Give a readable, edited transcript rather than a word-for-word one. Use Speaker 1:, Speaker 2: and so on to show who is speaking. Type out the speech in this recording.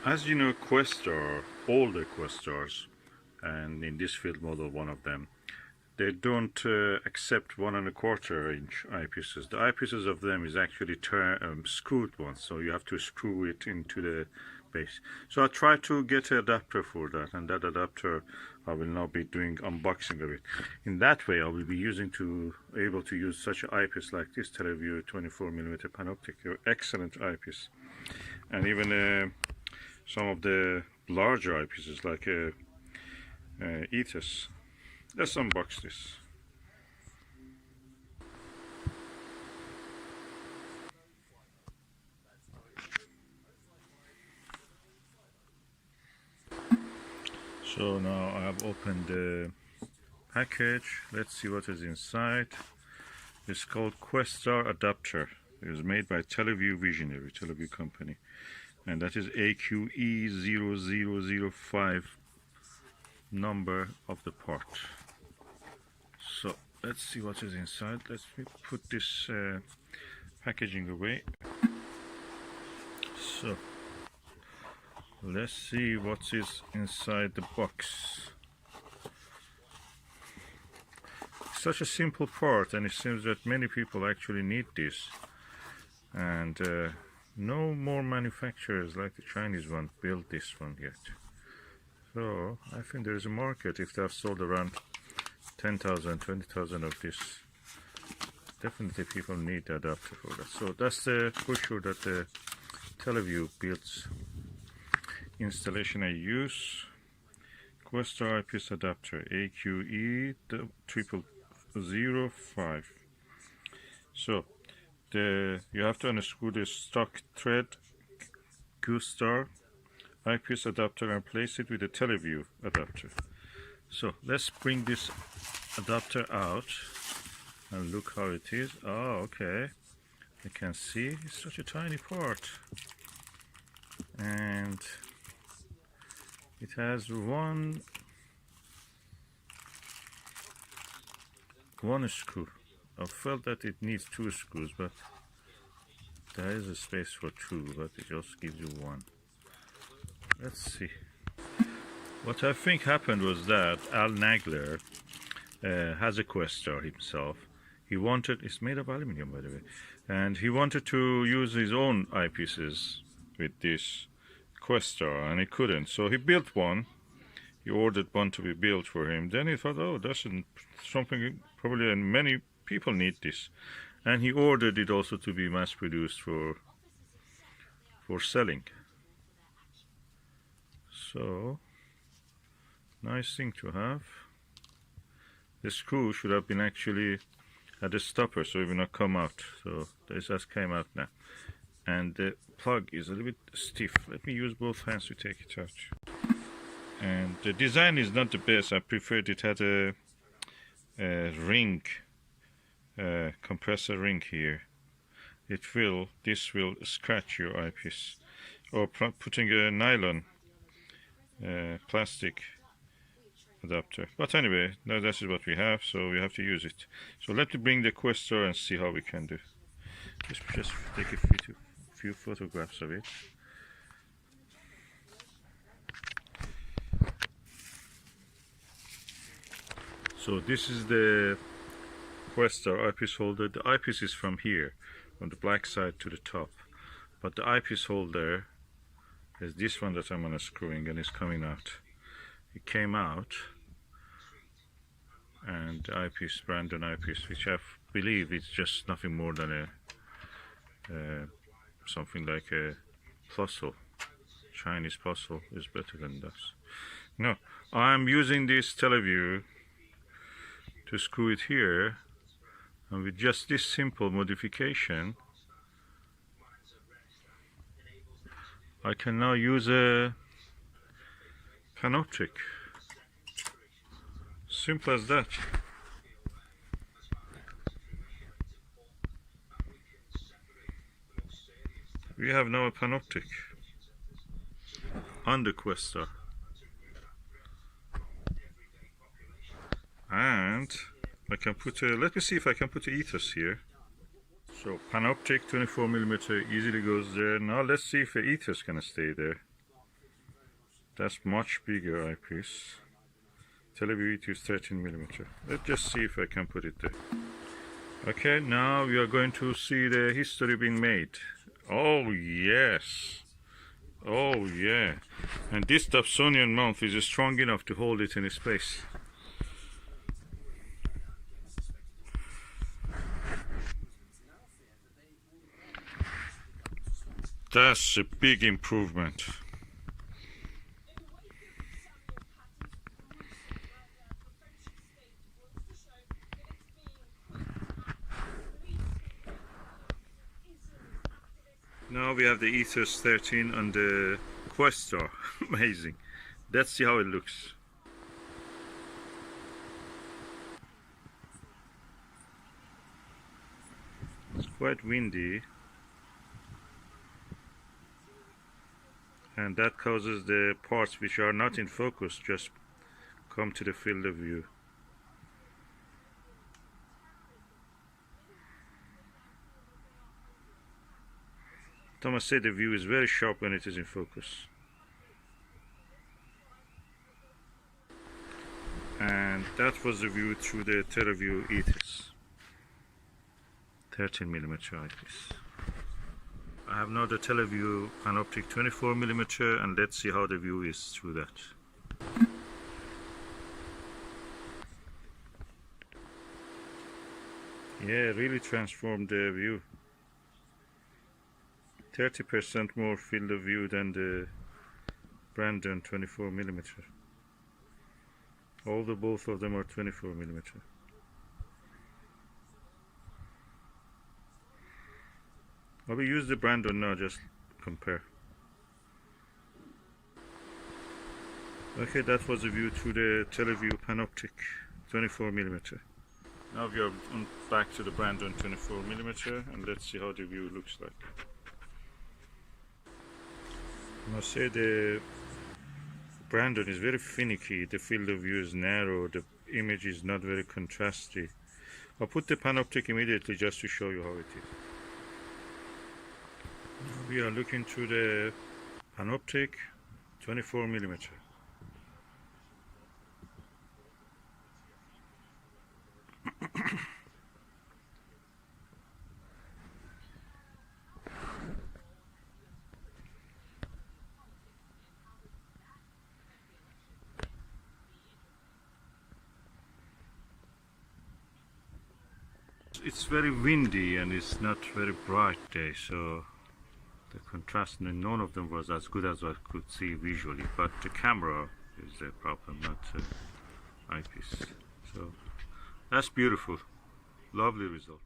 Speaker 1: As you know, Questar, older Questars, and in this field model one of them, they don't accept 1¼ inch eyepieces. The eyepieces of them is actually screwed ones, so you have to screw it into the base. So I tried to get an adapter for that, and that adapter I will now be doing unboxing of it. In that way, I will be able to use such an eyepiece like this Televue 24mm Panoptic. Excellent eyepiece, and even some of the larger eyepieces like Ethos. Let's unbox this. So now I have opened the package. Let's see what is inside. It's called Questar adapter. It was made by Televue Visionary, Televue company, and that is AQE0005 number of the part. So let's see what is inside. Let's put this packaging away. So let's see what is inside the box. Such a simple part, and it seems that many people actually need this, and no more manufacturers like the Chinese one built this one yet. So I think there is a market. If they have sold around 10,000, 20,000 of this, definitely people need the adapter for that. So that's the brochure that the Televue builds. Installation I use: Questar eyepiece adapter AQE0005. So you have to unscrew the stock thread Questar eyepiece adapter and place it with the Televue adapter. So let's bring this adapter out and look how it is. Oh, okay. You can see it's such a tiny part, and it has one screw. I felt that it needs 2 screws, but there is a space for 2, but it just gives you 1. Let's see. What I think happened was that Al Nagler has a Questar himself. It's made of aluminum, by the way, and he wanted to use his own eyepieces with this Questar, and he couldn't. So he built one. He ordered one to be built for him. Then he thought, oh, that's something probably, and many people need this. And he ordered it also to be mass produced for selling. So nice thing to have. The screw should have been actually at the stopper, so it will not come out. So this just came out now. And the plug is a little bit stiff. Let me use both hands to take it out. And the design is not the best. I preferred it had a ring, compressor ring here. This will scratch your eyepiece. Or putting a nylon plastic adapter. But anyway, now this is what we have, so we have to use it. So let me bring the Questar and see how we can do. Just take a few photographs of it. So this is the Questar eyepiece holder. The eyepiece is from here, from the black side to the top, but the eyepiece holder is this one that I'm unscrewing, and it's coming out. It came out, and the eyepiece, Brandon eyepiece, which I believe is just nothing more than a something like a puzzle. Chinese puzzle is better than this. No, I'm using this Televue to screw it here, and with just this simple modification I can now use a Panoptic. Simple as that. We have now a Panoptic on the Questar. And I can put let me see if I can put the Ethos here. So Panoptic 24mm easily goes there. Now let's see if the Ethos can stay there. That's much bigger eyepiece. Televue Ethos 13mm. Let's just see if I can put it there. Okay, now we are going to see the history being made. Oh yes. Oh yeah. And this Dobsonian mount is strong enough to hold it in its place. That's a big improvement. Now we have the Ethos 13 on the Questar. Amazing. Let's see how it looks. It's quite windy, and that causes the parts which are not in focus just come to the field of view. Thomas said the view is very sharp when it is in focus. And that was the view through the Tele Vue Ethos 13mm eyepiece. I have now the Televue Panoptic 24mm, and let's see how the view is through that. Yeah, really transformed the view. 30% more field of view than the Brandon 24mm. Although both of them are 24mm. I will use the Brandon now, just compare. Okay, that was the view through the Televue Panoptic 24mm. Now we are back to the Brandon 24mm, and let's see how the view looks like. I must say the Brandon is very finicky, the field of view is narrow, the image is not very contrasty. I'll put the Panoptic immediately just to show you how it is. We are looking through the Panoptic 24mm. It's very windy and it's not very bright day, so the contrast in none of them was as good as I could see visually, but the camera is the problem, not the eyepiece. So that's beautiful, lovely result.